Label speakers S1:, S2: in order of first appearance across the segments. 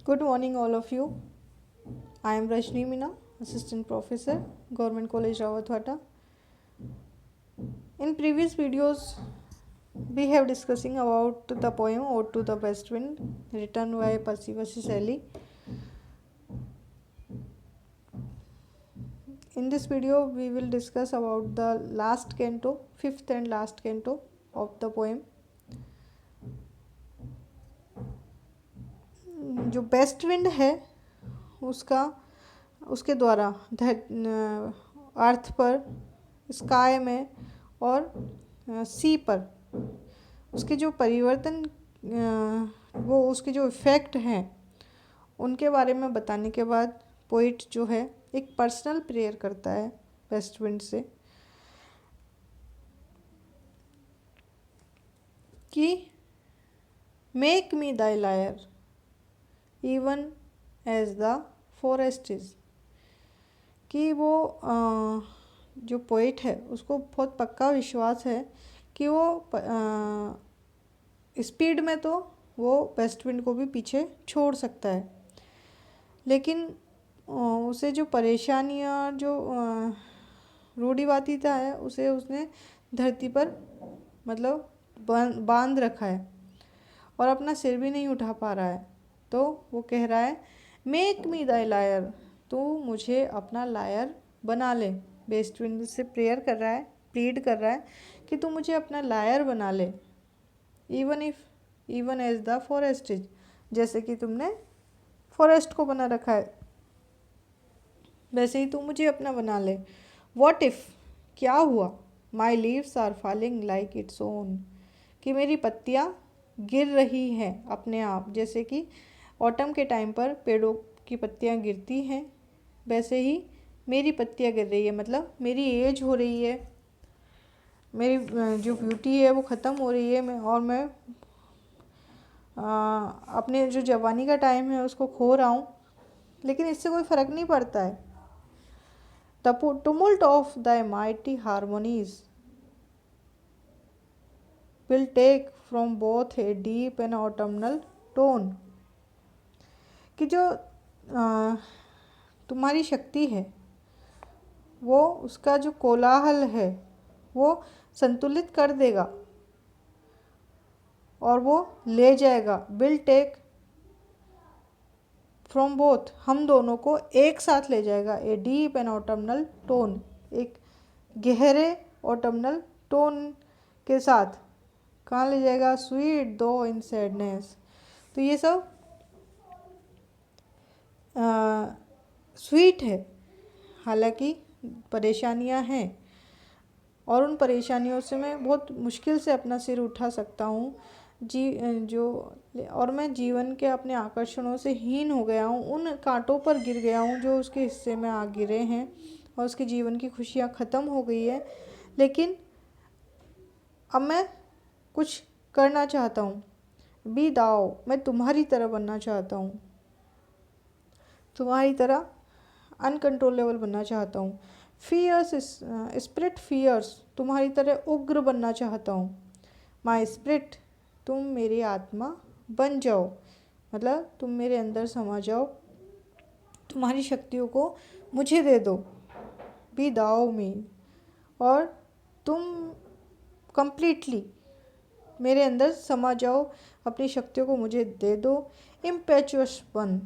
S1: Good morning, all of you. I am Rajni Meena, Assistant Professor, Government College Rawatwata. In previous videos, we have discussing about the poem Ode to the West Wind, written by Percy Bysshe Shelley. In this video, we will discuss about the last canto, fifth and last canto of the poem. जो best wind है उसके द्वारा अर्थ पर, sky में और सी पर उसके जो परिवर्तन, वो उसके जो इफ़ेक्ट हैं उनके बारे में बताने के बाद पोइट जो है एक पर्सनल प्रेयर करता है वेस्ट विंड से कि make me thy lyre even as the forest is. कि वो जो पोइट है उसको बहुत पक्का विश्वास है कि वो स्पीड में तो वो वेस्ट विंड को भी पीछे छोड़ सकता है, लेकिन उसे जो परेशानियाँ, जो रूढ़िवादिता है, उसे उसने धरती पर मतलब बांध रखा है और अपना सिर भी नहीं उठा पा रहा है। तो वो कह रहा है मेक मी दाई लायर, तू मुझे अपना लायर बना ले। वेस्ट विंड से प्रेयर कर रहा है, प्लीड कर रहा है कि तू मुझे अपना लायर बना ले। Even as the forest is, जैसे कि तुमने फॉरेस्ट को बना रखा है वैसे ही तू मुझे अपना बना ले। व्हाट इफ़, क्या हुआ, my leaves are falling like its own, कि मेरी पत्तियाँ गिर रही हैं अपने आप। जैसे कि ऑटम के टाइम पर पेड़ों की पत्तियाँ गिरती हैं, वैसे ही मेरी पत्तियाँ गिर रही है। मतलब मेरी एज हो रही है, मेरी जो ब्यूटी है वो ख़त्म हो रही है, मैं अपने जो जवानी का टाइम है उसको खो रहा हूँ, लेकिन इससे कोई फ़र्क नहीं पड़ता है। The tumult of the mighty harmonies will take from both a deep and autumnal tone. कि जो तुम्हारी शक्ति है वो, उसका जो कोलाहल है वो संतुलित कर देगा और वो ले जाएगा। विल टेक फ्रॉम बोथ, हम दोनों को एक साथ ले जाएगा। ए डीप एंड ऑटमनल टोन, एक गहरे ऑटमनल टोन के साथ कहाँ ले जाएगा? स्वीट दो इन सैडनेस। तो ये सब स्वीट है, हालांकि परेशानियां हैं और उन परेशानियों से मैं बहुत मुश्किल से अपना सिर उठा सकता हूँ और मैं जीवन के अपने आकर्षणों से हीन हो गया हूँ, उन कांटों पर गिर गया हूँ जो उसके हिस्से में आ गिरे हैं और उसके जीवन की खुशियाँ ख़त्म हो गई है। लेकिन अब मैं कुछ करना चाहता हूँ। बी दाओ, मैं तुम्हारी तरह बनना चाहता हूँ, तुम्हारी तरह अनकंट्रोलेबल बनना चाहता हूँ। फियर्स स्पिरिट फियर्स, तुम्हारी तरह उग्र बनना चाहता हूँ। माई स्पिरिट, तुम मेरी आत्मा बन जाओ, मतलब तुम मेरे अंदर समा जाओ, तुम्हारी शक्तियों को मुझे दे दो। बी दाओ मी, और तुम कंप्लीटली मेरे अंदर समा जाओ, अपनी शक्तियों को मुझे दे दो। इम्पेचुअस वन,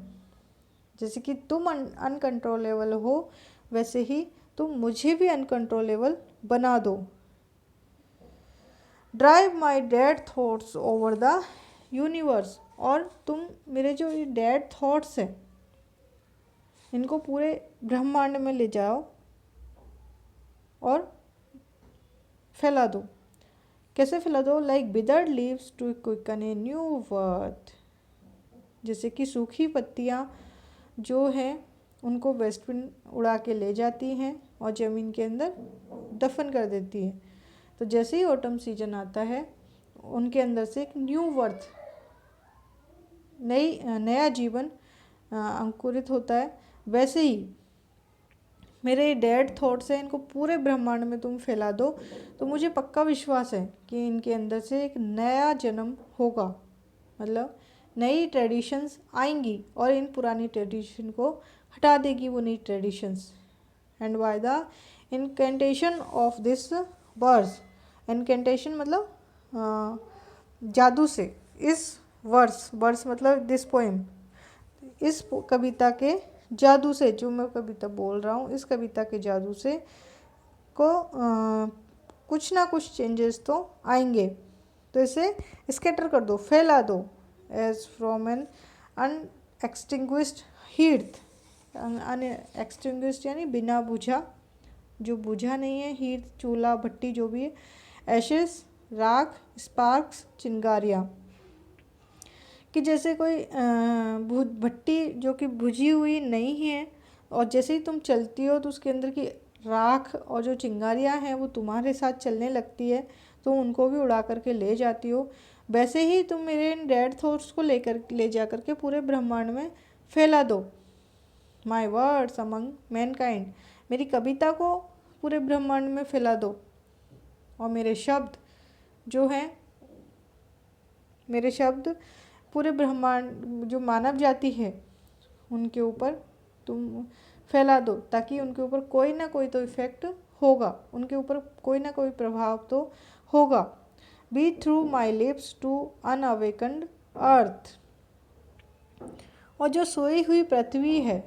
S1: जैसे कि तुम अनकंट्रोलेबल हो वैसे ही तुम मुझे भी अनकंट्रोलेबल बना दो। Drive my dead thoughts over the universe, और तुम मेरे जो ये डेड थॉट्स हैं इनको पूरे ब्रह्मांड में ले जाओ और फैला दो। कैसे फैला दो? Like withered leaves to quicken a new birth, जैसे कि सूखी पत्तियाँ जो हैं उनको वेस्ट विंड उड़ा के ले जाती हैं और ज़मीन के अंदर दफन कर देती है। तो जैसे ही ऑटम सीजन आता है उनके अंदर से एक न्यू बर्थ, नया जीवन अंकुरित होता है। वैसे ही मेरे डेड थॉट्स हैं, इनको पूरे ब्रह्मांड में तुम फैला दो, तो मुझे पक्का विश्वास है कि इनके अंदर से एक नया जन्म होगा। मतलब नई ट्रेडिशंस आएंगी और इन पुरानी ट्रेडिशन को हटा देगी वो नई traditions. And by the incantation of this verse, incantation मतलब जादू से, इस वर्स मतलब दिस पोएम, इस कविता के जादू से, जो मैं कविता बोल रहा हूँ इस कविता के जादू से को कुछ ना कुछ चेंजेस तो आएंगे। तो इसे स्कैटर कर दो, फैला दो, एज फ्रॉम एन अनएक्सटिंग्विश्ड हीट, अनएक्सटिंग्विश्ड यानी बिना बुझा, जो बुझा नहीं है, हीट चूल्हा भट्टी जो भी है, एशेस राख, स्पार्क्स चिंगारियाँ, कि जैसे कोई भट्टी जो कि बुझी हुई नहीं है और जैसे ही तुम चलती हो तो उसके अंदर की राख और जो चिंगारियाँ हैं वो तुम्हारे साथ चलने लगती है, तो उनको भी उड़ा करके ले जाती हो। वैसे ही तुम मेरे इन डेड थॉट्स को ले जा करके पूरे ब्रह्मांड में फैला दो। माई वर्ड्स अमंग मैनकाइंड, मेरी कविता को पूरे ब्रह्मांड में फैला दो। और मेरे शब्द जो हैं, मेरे शब्द पूरे ब्रह्मांड, जो मानव जाति है उनके ऊपर तुम फैला दो, ताकि उनके ऊपर कोई ना कोई तो इफ़ेक्ट होगा, उनके ऊपर कोई ना कोई प्रभाव तो होगा। Be through my lips to unawakened earth, और जो सोई हुई पृथ्वी है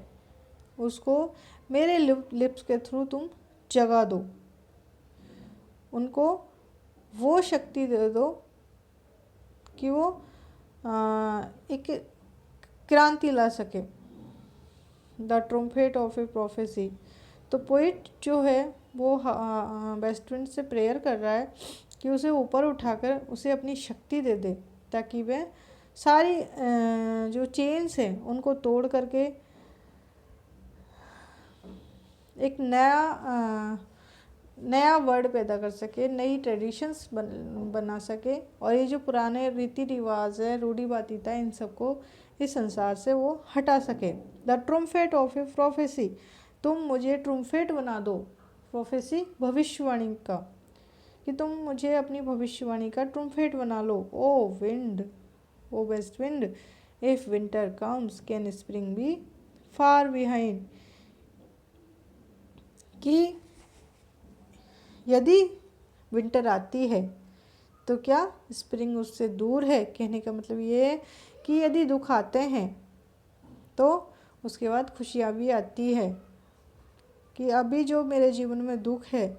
S1: उसको मेरे लिप्स के थ्रू तुम जगा दो, उनको वो शक्ति दे दो कि वो एक क्रांति ला सके। The trumpet of A prophecy, तो पोइट जो है वो वेस्ट विंड से प्रेयर कर रहा है कि उसे ऊपर उठाकर उसे अपनी शक्ति दे दे, ताकि वह सारी जो चेन्स हैं उनको तोड़ करके एक नया वर्ड पैदा कर सके, नई ट्रेडिशंस बना सके, और ये जो पुराने रीति रिवाज है, रूढ़िवादिता, इन सबको इस संसार से वो हटा सके। The trumpet of A prophecy, तुम मुझे ट्रम्पेट बना दो, प्रोफेसी भविष्यवाणी का, कि तुम मुझे अपनी भविष्यवाणी का ट्रम्पेट बना लो। O wind, O west wind, if winter comes can spring be far behind, कि यदि विंटर आती है तो क्या स्प्रिंग उससे दूर है। कहने का मतलब ये है कि यदि दुख आते हैं तो उसके बाद खुशियाँ भी आती है, कि अभी जो मेरे जीवन में दुख है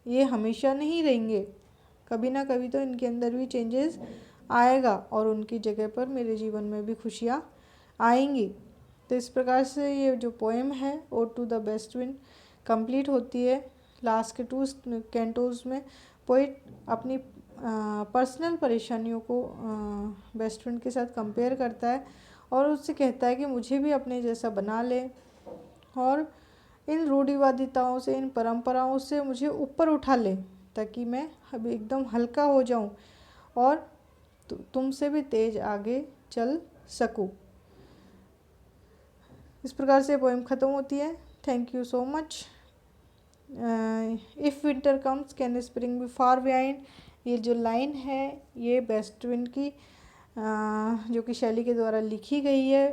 S1: ये हमेशा नहीं रहेंगे, कभी ना कभी तो इनके अंदर भी चेंजेस आएगा और उनकी जगह पर मेरे जीवन में भी खुशियाँ आएंगी। तो इस प्रकार से ये जो पोएम है ode to the west wind complete होती है। लास्ट के 2 कैंटोज में पोइट अपनी पर्सनल परेशानियों को वेस्ट विंड के साथ कंपेयर करता है और उससे कहता है कि मुझे भी अपने जैसा बना ले, और इन रूढ़िवादिताओं से, इन परंपराओं से मुझे ऊपर उठा ले, ताकि मैं अभी एकदम हल्का हो जाऊं और तुमसे भी तेज आगे चल सकूं। इस प्रकार से पोएम ख़त्म होती है। Thank you so much. If winter comes can spring be far behind, ये जो लाइन है ये वेस्ट विंड की जो कि शैली के द्वारा लिखी गई है,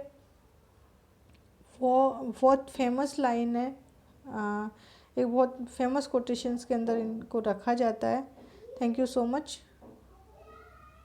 S1: वो बहुत फेमस लाइन है। एक बहुत फेमस कोटेशंस के अंदर इनको रखा जाता है। Thank you so much.